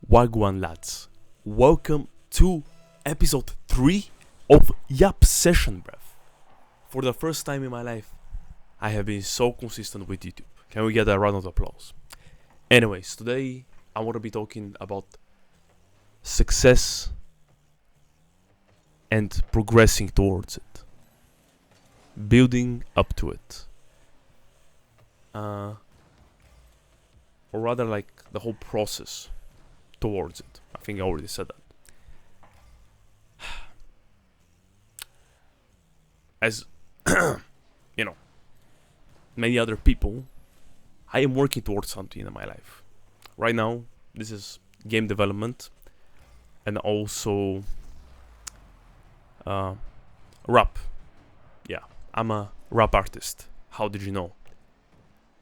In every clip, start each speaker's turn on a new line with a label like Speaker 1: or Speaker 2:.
Speaker 1: Wagwan lads, welcome to episode 3 of Yap Session, bruv. For the first time in my life, I have been so consistent with YouTube. Can we get a round of applause? Anyways, today I want to be talking about success and progressing towards it. Building up to it. Or rather like the whole process towards it. I think I already said that. As many other people, I am working towards something in my life. Right now, this is game development and also rap. Yeah, I'm a rap artist. How did you know?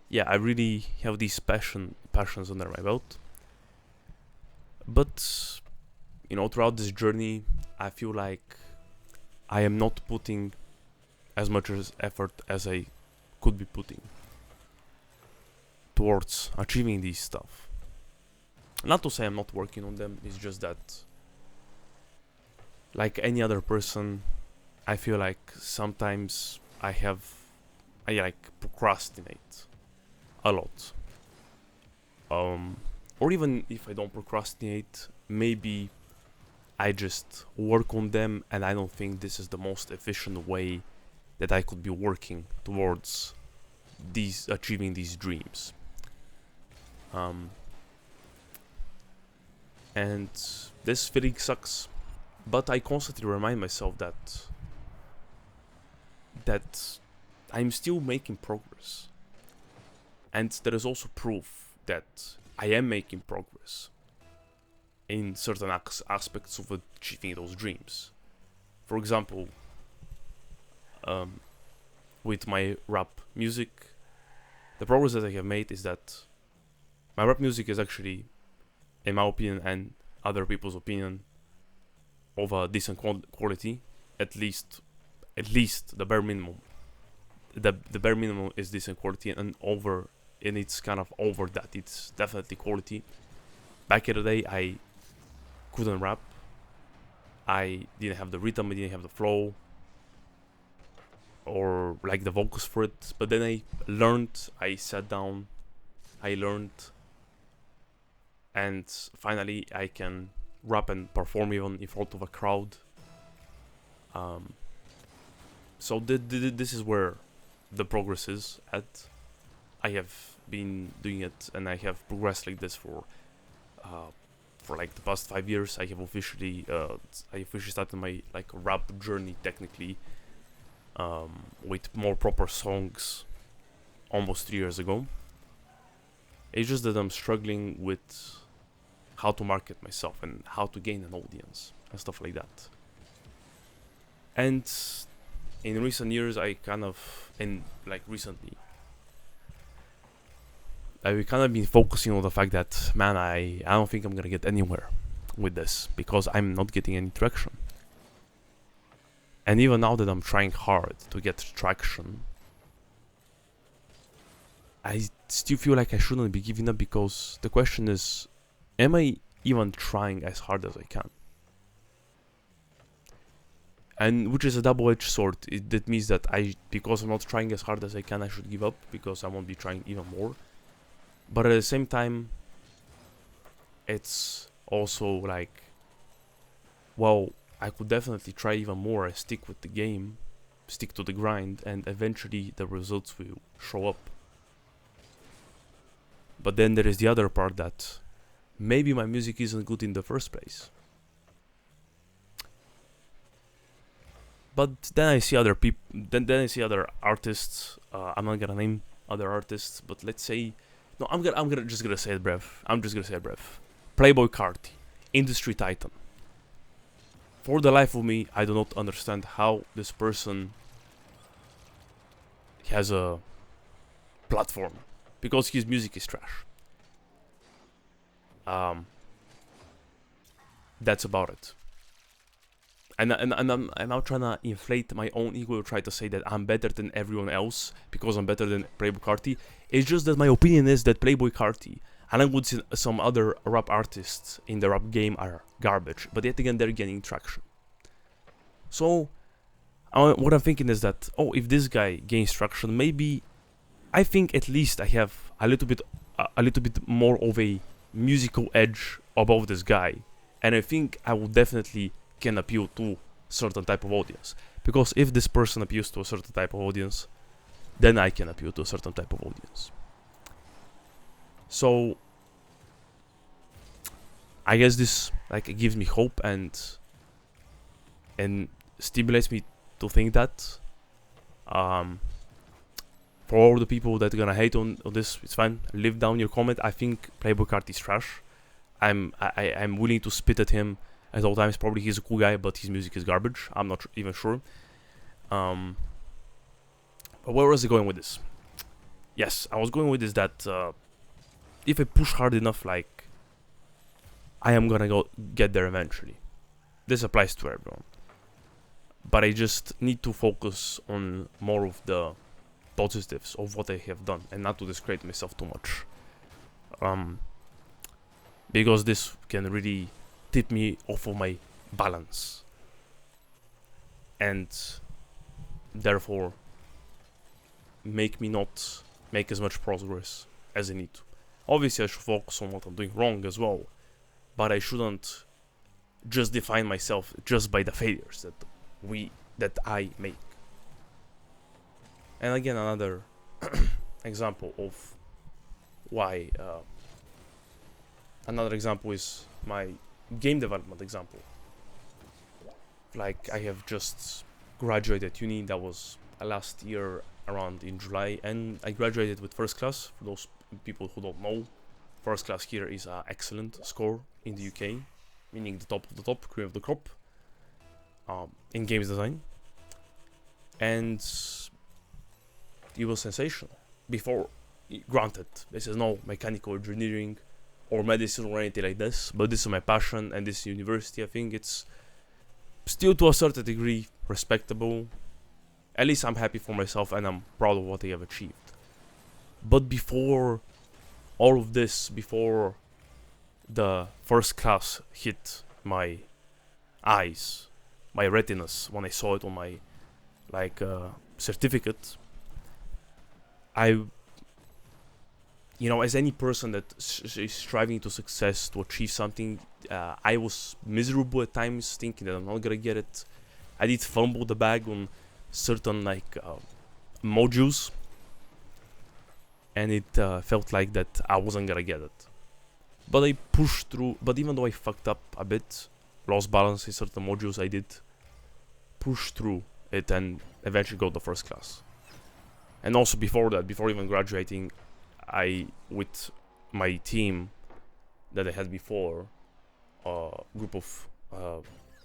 Speaker 1: Yeah, I really have these passions under my belt. But, throughout this journey, I feel like I am not putting as much effort as I could be putting towards achieving these stuff. Not to say I'm not working on them, it's just that, like any other person, I feel like sometimes I procrastinate a lot. Or even if I don't procrastinate, maybe I just work on them, and I don't think this is the most efficient way that I could be working towards achieving these dreams. And this feeling sucks, but I constantly remind myself that I'm still making progress, and there is also proof that I am making progress in certain aspects of achieving those dreams. For example, with my rap music, the progress that I have made is that my rap music is actually, in my opinion and other people's opinion, of a decent quality. At least the bare minimum. The bare minimum is decent quality, and it's kind of over that. It's definitely quality. Back in the day, I couldn't rap. I didn't have the rhythm, I didn't have the flow, or like the vocals for it. But then I sat down, I learned, and finally I can rap and perform even in front of a crowd. So this is where the progress is at. I have been doing it, and I have progressed like this for like the past 5 years. I officially started my rap journey technically, with more proper songs almost 3 years ago. It's just that I'm struggling with how to market myself and how to gain an audience and stuff like that. And in recent years, I've kind of been focusing on the fact that, man, I don't think I'm gonna get anywhere with this because I'm not getting any traction. And even now that I'm trying hard to get traction, I still feel like I shouldn't be giving up, because the question is, am I even trying as hard as I can? And which is a double-edged sword. That means that because I'm not trying as hard as I can, I should give up because I won't be trying even more. But at the same time, it's also like, well, I could definitely try even more. I stick with the game, stick to the grind, and eventually the results will show up. But then there is the other part that maybe my music isn't good in the first place. But then I see other people. Then I see other artists. I'm not gonna name other artists, but let's say, no, I'm just gonna say it, bruv. Playboi Carti, industry titan. For the life of me, I do not understand how this person has a platform, because his music is trash. That's about it. And I'm now trying to inflate my own ego, try to say that I'm better than everyone else because I'm better than Playboi Carti. It's just that my opinion is that Playboi Carti And I would say some other rap artists in the rap game are garbage, but yet again they're gaining traction. So what I'm thinking is that, oh, if this guy gains traction, maybe I think at least I have a little bit more of a musical edge above this guy, and I think I will definitely can appeal to certain type of audience. Because if this person appeals to a certain type of audience, then I can appeal to a certain type of audience. So I guess this like gives me hope and stimulates me to think that for all the people that are gonna hate on this, it's fine. Leave down your comment. I think Playboy Carti is trash. I'm willing to spit at him at all times. Probably he's a cool guy, but his music is garbage. I'm not even sure. But where was I going with this? Yes, I was going with this that if I push hard enough, like I am gonna get there eventually. This applies to everyone. But I just need to focus on more of the positives of what I have done and not to discredit myself too much. Because this can really tip me off of my balance. And therefore make me not make as much progress as I need to. Obviously I should focus on what I'm doing wrong as well. But I shouldn't just define myself just by the failures that I make. And again, another example of why. Another example is my game development example. Like I have just graduated uni. That was last year around in July, and I graduated with first class. For those people who don't know, first class here is an excellent score in the UK, meaning the top of the top, cream of the crop, in games design. And it was sensational. Before, granted, this is no mechanical engineering or medicine or anything like this, but this is my passion, and this university, I think it's still to a certain degree respectable. At least I'm happy for myself and I'm proud of what I have achieved. But before all of this, before the first class hit my eyes, my retinas, when I saw it on my certificate, as any person that is striving to success, to achieve something, I was miserable at times, thinking that I'm not gonna get it. I did fumble the bag on certain modules, and it felt like that I wasn't gonna get it. But I pushed through. But even though I fucked up a bit, lost balance in certain modules, I did push through it and eventually got the first class. And also before that, before even graduating, I, with my team that I had before, a group of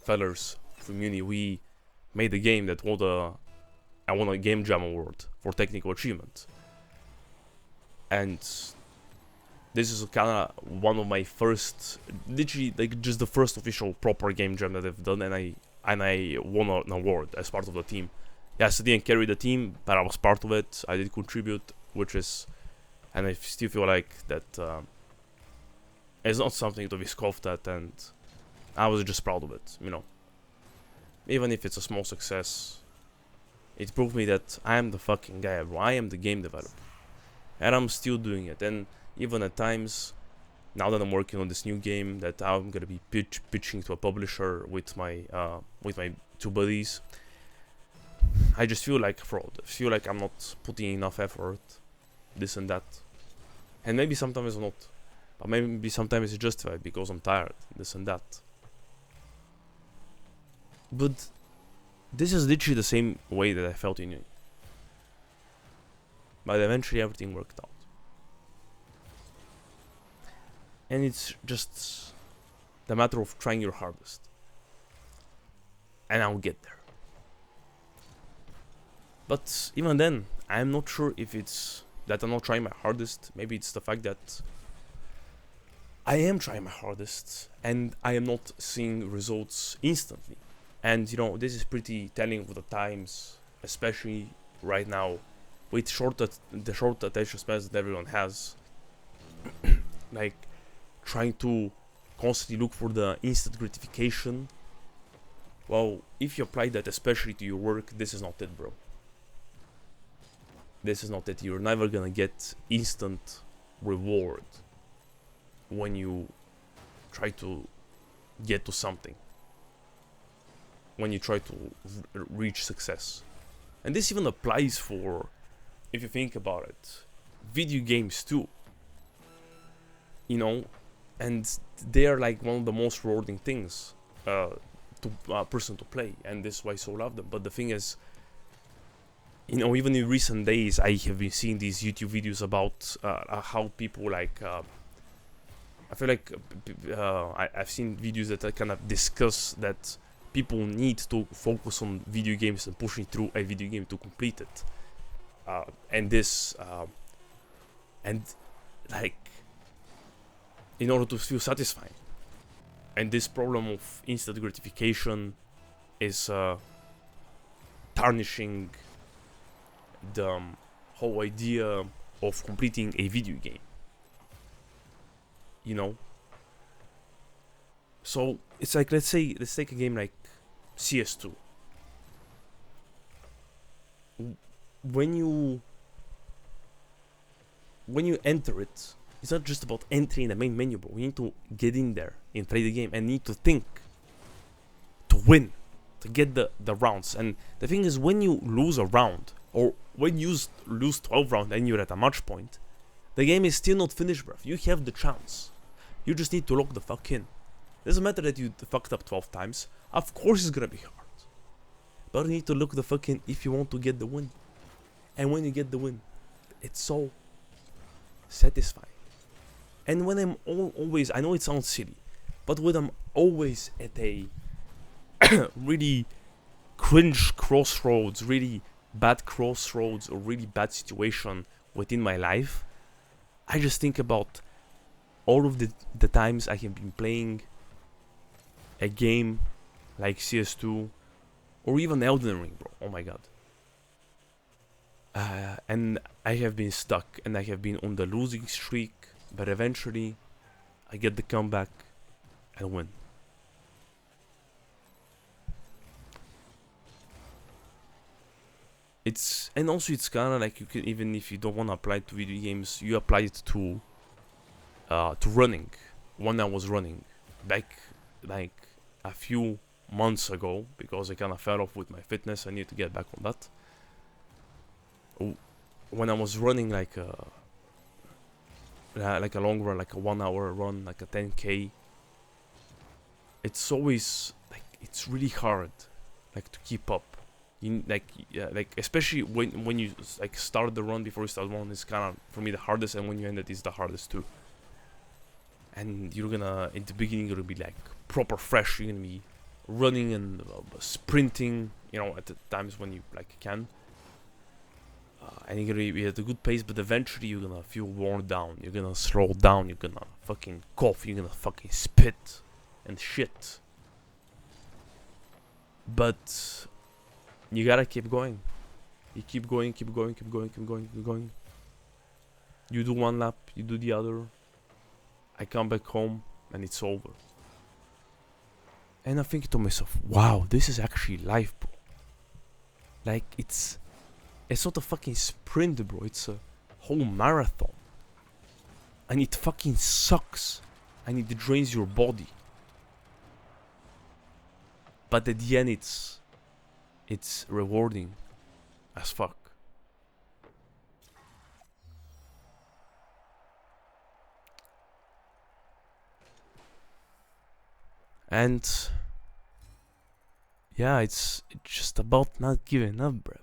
Speaker 1: fellas from uni, we made a game that I won a Game Jam award for technical achievement. And this is kind of one of my first, literally just the first official proper Game Jam that I've done, and I won an award as part of the team. Yes, I didn't carry the team, but I was part of it. I did contribute, and I still feel like that it's not something to be scoffed at, and I was just proud of it, Even if it's a small success, it proved me that I am the fucking guy, bro. I am the game developer. And I'm still doing it. And even at times, now that I'm working on this new game that I'm gonna be pitching to a publisher with my two buddies, I just feel like a fraud. I feel like I'm not putting enough effort, this and that. And maybe sometimes I'm not. But maybe sometimes it's justified because I'm tired, this and that. But this is literally the same way that I felt in uni. But eventually everything worked out. And it's just the matter of trying your hardest. And I'll get there. But even then, I'm not sure if it's that I'm not trying my hardest. Maybe it's the fact that I am trying my hardest and I am not seeing results instantly. And this is pretty telling of the times, especially right now, with the short attention spans that everyone has. like trying to constantly look for the instant gratification. Well, if you apply that especially to your work, this is not it, bro. This is not it. You're never gonna get instant reward when you try to get to something, when you try to reach success. And this even applies for, if you think about it, video games too. You know, and they are like one of the most rewarding things to a person to play, and this is why I so love them. But the thing is, you know, even in recent days, I have been seeing these YouTube videos about how people like. I feel like I've seen videos that kind of discuss that people need to focus on video games and pushing through a video game to complete it, and this, and like, in order to feel satisfying. And this problem of instant gratification is tarnishing the whole idea of completing a video game. You know? So it's like, let's take a game like CS2. When you enter it, it's not just about entering the main menu, bro. You need to get in there and play the game, and need to think to win, to get the rounds. And the thing is, when you lose a round, or when you lose 12 rounds and you're at a match point, the game is still not finished, bro. You have the chance. You just need to lock the fuck in. Doesn't matter that you fucked up 12 times. Of course it's gonna be hard. But you need to look the fuck in if you want to get the win. And when you get the win, it's so satisfying. And when I'm always, I know it sounds silly, but when I'm always at a really cringe crossroads, really bad crossroads, or really bad situation within my life, I just think about all of the times I have been playing a game like CS2 or even Elden Ring, bro. Oh my god. And I have been stuck, and I have been on the losing streak, but eventually I get the comeback and win. And also it's kind of like, you can, even if you don't want to apply it to video games, you apply it to running. When I was running back like a few months ago, because I kind of fell off with my fitness, I need to get back on that. When I was running like a long run, like a 1 hour run, like a 10k, it's always like, it's really hard like to keep up. You like especially when you like start the run before you start one, is kind of for me the hardest, and when you end it is the hardest too. And you're gonna, in the beginning, you're gonna be like proper fresh. You're gonna be running and sprinting, you know, at the times when you like can. And you're gonna be at a good pace, but eventually you're gonna feel worn down. You're gonna slow down. You're gonna fucking cough. You're gonna fucking spit and shit. But you gotta keep going. You keep going, keep going, keep going, keep going, keep going. You do one lap, you do the other. I come back home and it's over. And I think to myself, wow, this is actually life, bro. Like, it's not a fucking sprint, bro. It's a whole marathon. And it fucking sucks. And it drains your body. But at the end, it's rewarding as fuck. And yeah, it's just about not giving up, bruv.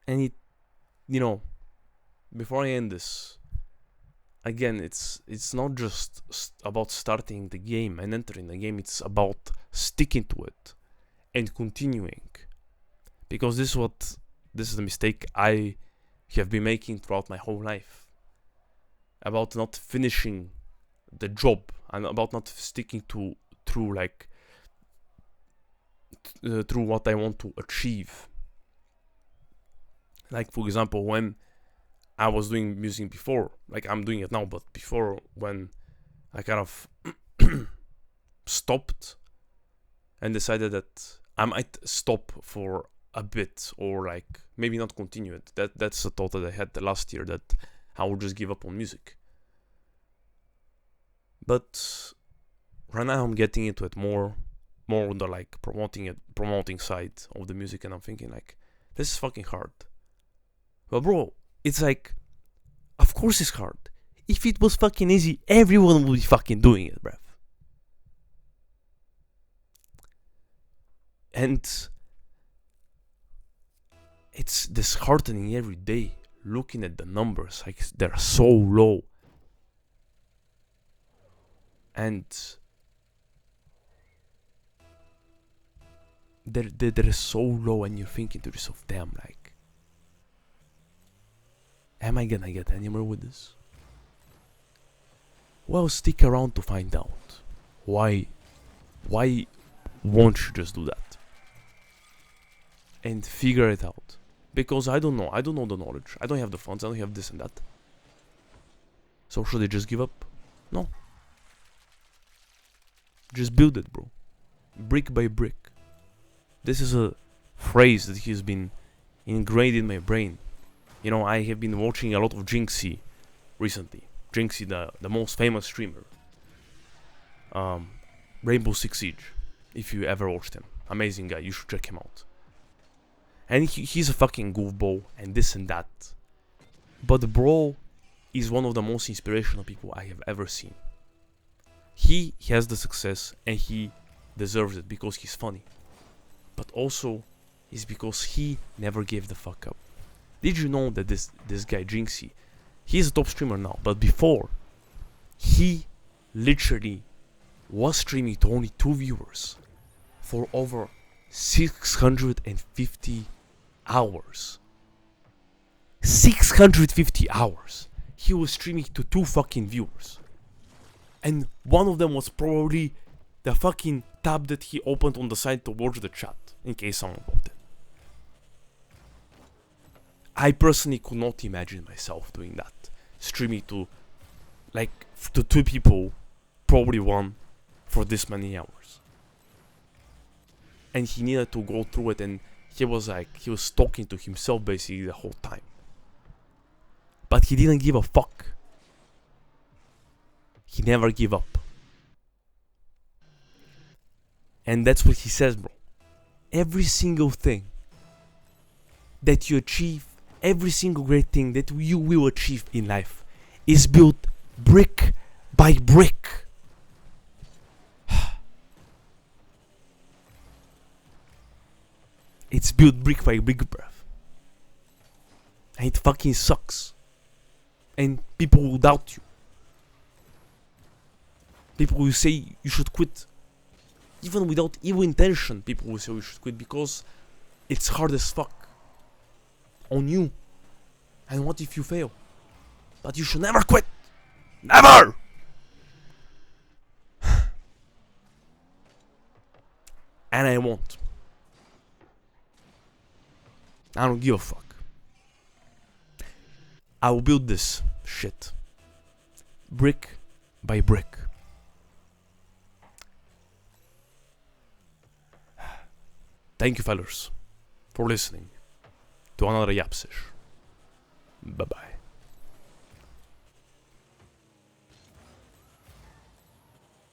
Speaker 1: And you know, before I end this, again, it's not just about starting the game and entering the game. It's about sticking to it and continuing, because this is the mistake I have been making throughout my whole life, about not finishing the job, and about not sticking through what I want to achieve. Like, for example, when I was doing music before, like I'm doing it now, but before, when I kind of stopped and decided that I might stop for a bit, or like maybe not continue it. That's the thought that I had the last year, that I would just give up on music. But right now I'm getting into it more on the like promoting side of the music, and I'm thinking like, this is fucking hard. But bro, it's like, of course it's hard. If it was fucking easy, everyone would be fucking doing it, bruv. And it's disheartening every day looking at the numbers, like they're so low. And they're so low, and you're thinking to yourself, damn, like, am I gonna get anywhere with this? Well, stick around to find out. Why won't you just do that? And figure it out. Because I don't know the knowledge. I don't have the funds, I don't have this and that. So should I just give up? No. Just build it, bro. Brick by brick. This is a phrase that has been ingrained in my brain. You know, I have been watching a lot of Jinxie recently. Jinxie, the most famous streamer. Rainbow Six Siege. If you ever watched him. Amazing guy, you should check him out. And he's a fucking goofball and this and that. But the bro is one of the most inspirational people I have ever seen. He has the success and he deserves it because he's funny. But also, it's because he never gave the fuck up. Did you know that this guy Jinxie, he's a top streamer now, but before, he literally was streaming to only 2 viewers for over 650 hours. 650 hours. He was streaming to 2 fucking viewers. And one of them was probably the fucking tab that he opened on the side to watch the chat, in case someone bought it. I personally could not imagine myself doing that. Streaming to, like, to 2 people, probably 1, for this many hours. And he needed to go through it, and he was talking to himself basically the whole time. But he didn't give a fuck. He never gave up. And that's what he says, bro. Every single thing that you achieve, every single great thing that you will achieve in life is built brick by brick. It's built brick by brick, bruv. And it fucking sucks. And people will doubt you. People will say you should quit. Even without evil intention, people will say you should quit because it's hard as fuck on you. And what if you fail? But you should never quit. Never! And I won't. I don't give a fuck. I will build this shit brick by brick. Thank you, fellas, for listening to another Yap Session. Bye bye.